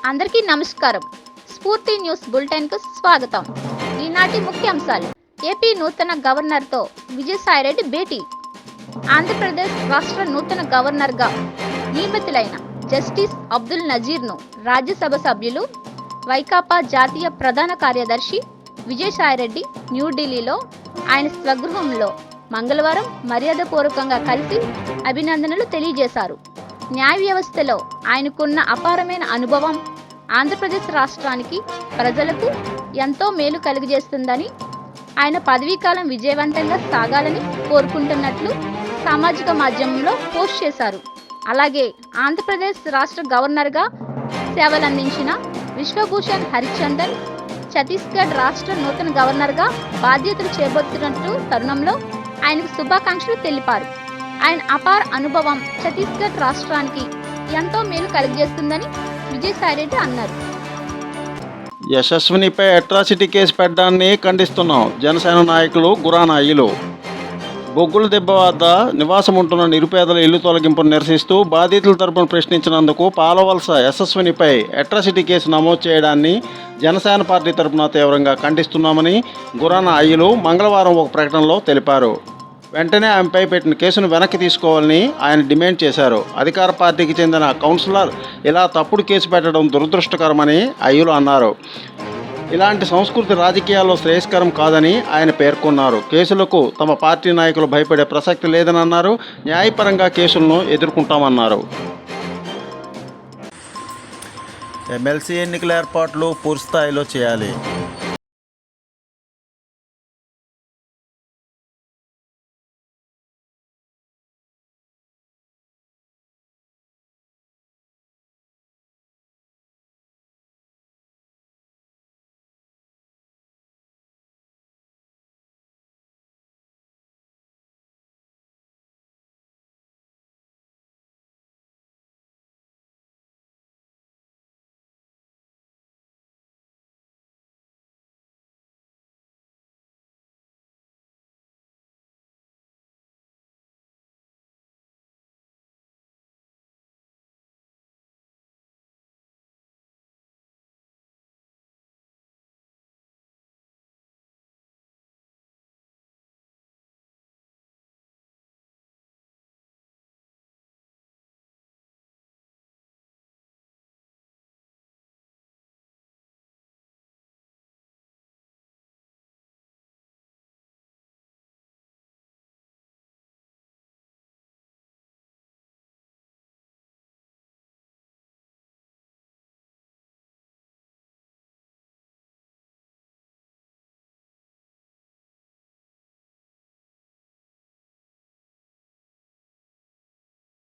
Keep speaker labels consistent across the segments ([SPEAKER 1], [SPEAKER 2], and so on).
[SPEAKER 1] అందరికీ నమస్కారం. స్ఫూర్తి న్యూస్ బులెటిన్‌కు స్వాగతం. ఈనాటి ముఖ్యాంశాలు. ఏపీ నూతన గవర్నర్‌తో విజయసాయిరెడ్డి భేటీ. ఆంధ్రప్రదేశ్ రాష్ట్ర నూతన గవర్నర్‌గా నియమితులైన జస్టిస్ అబ్దుల్ నజీర్‌ను రాజ్యసభ సభ్యులు, వైకాపా జాతీయ ప్రధాన కార్యదర్శి విజయసాయిరెడ్డి న్యూఢిల్లీలో ఆయన స్వగృహంలో మంగళవారం మర్యాదపూర్వకంగా కలిసి అభినందనలు తెలియజేశారు. న్యాయ వ్యవస్థలో ఆయనకున్న అపారమైన అనుభవం ఆంధ్రప్రదేశ్ రాష్ట్రానికి, ప్రజలకు ఎంతో మేలు కలుగజేస్తుందని, ఆయన పదవీకాలం విజయవంతంగా సాగాలని కోరుకుంటున్నట్లు సామాజిక మాధ్యమంలో పోస్ట్ చేశారు. అలాగే ఆంధ్రప్రదేశ్ రాష్ట్ర గవర్నర్గా సేవలందించిన విశ్వభూషణ్ హరిచందన్ ఛత్తీస్గఢ్ రాష్ట్ర నూతన గవర్నర్గా బాధ్యతలు చేపడుతున్నట్లు తరుణంలో ఆయనకు శుభాకాంక్షలు తెలిపారు. ఆయన అపార అనుభవం ఛత్తీస్గఢ్ రాష్ట్రానికి ఎంతో మేలు కలుగజేస్తుందని విజయసాయిరెడ్డి అన్నారు.
[SPEAKER 2] యశస్వినిపై అట్రాసిటీ కేసు పెట్టడాన్ని ఖండిస్తున్నాం. జనసేన నాయకులు గురానా అయ్యలు. బొగ్గుల దెబ్బ వద్ద నివాసం ఉంటున్న నిరుపేదల ఇల్లు తొలగింపును నిరసిస్తూ బాధితుల తరపున ప్రశ్నించినందుకు పాలవలస యశస్వినిపై అట్రాసిటీ కేసు నమోదు చేయడాన్ని జనసేన పార్టీ తరపున తీవ్రంగా ఖండిస్తున్నామని గురానా అయ్యలు మంగళవారం ఒక ప్రకటనలో తెలిపారు. వెంటనే ఆమెపై పెట్టిన కేసును వెనక్కి తీసుకోవాలని ఆయన డిమాండ్ చేశారు. అధికార పార్టీకి చెందిన కౌన్సిలర్ ఇలా తప్పుడు కేసు పెట్టడం దురదృష్టకరమని అయ్యలు అన్నారు. ఇలాంటి సంస్కృతి రాజకీయాల్లో శ్రేయస్కరం కాదని ఆయన పేర్కొన్నారు. కేసులకు తమ పార్టీ నాయకులు భయపడే ప్రసక్తి లేదని అన్నారు. న్యాయపరంగా కేసులను ఎదుర్కొంటామన్నారు. ఎమ్మెల్సీ ఎన్నికల ఏర్పాట్లు పూర్తిస్థాయిలో చేయాలి.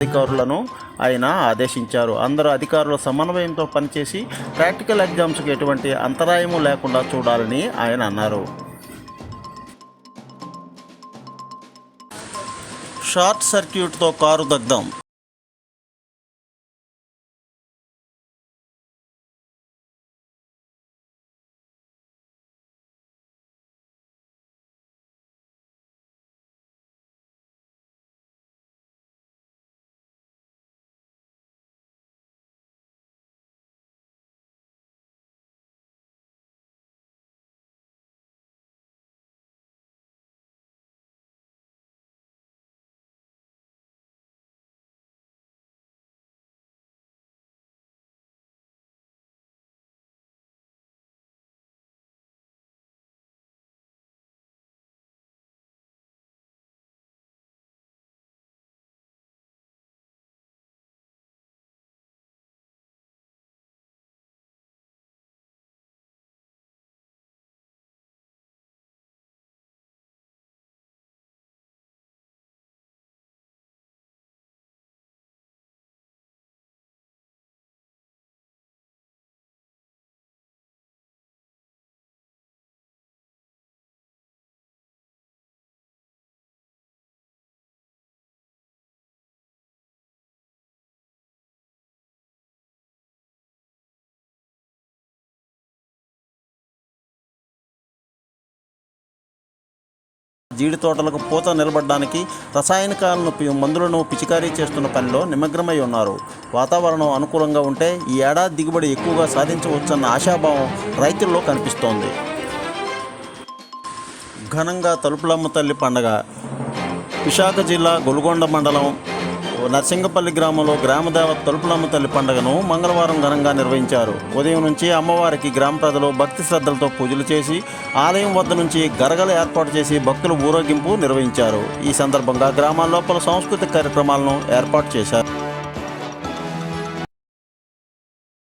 [SPEAKER 2] అధికారులను ఆయన ఆదేశించారు. అందరూ అధికారుల సమన్వయంతో పనిచేసి ప్రాక్టికల్ ఎగ్జామ్స్కి ఎటువంటి అంతరాయము లేకుండా చూడాలని ఆయన అన్నారు. షార్ట్ సర్క్యూట్తో కారు దగ్ధం. జీడి తోటలకు పూత నిలబడడానికి మందులను పిచికారీ చేస్తున్న పనిలో నిమగ్నమై ఉన్నారు. వాతావరణం అనుకూలంగా ఉంటే ఈ ఏడాది దిగుబడి ఎక్కువగా సాధించవచ్చన్న ఆశాభావం రైతుల్లో కనిపిస్తోంది. ఘనంగా తలుపులమ్మ తల్లి పండగ. విశాఖ జిల్లా గొలుగొండ మండలం నర్సింగపల్లి గ్రామంలో గ్రామదేవత తలుపులమ్మ తల్లి పండుగను మంగళవారం ఘనంగా నిర్వహించారు. ఉదయం నుంచి అమ్మవారికి గ్రామ ప్రజలు భక్తి శ్రద్ధలతో పూజలు చేసి ఆలయం వద్ద నుంచి గరగలు ఏర్పాటు చేసి భక్తుల ఊరేగింపు నిర్వహించారు. ఈ సందర్భంగా గ్రామాల లోపల సాంస్కృతిక కార్యక్రమాలను ఏర్పాటు చేశారు.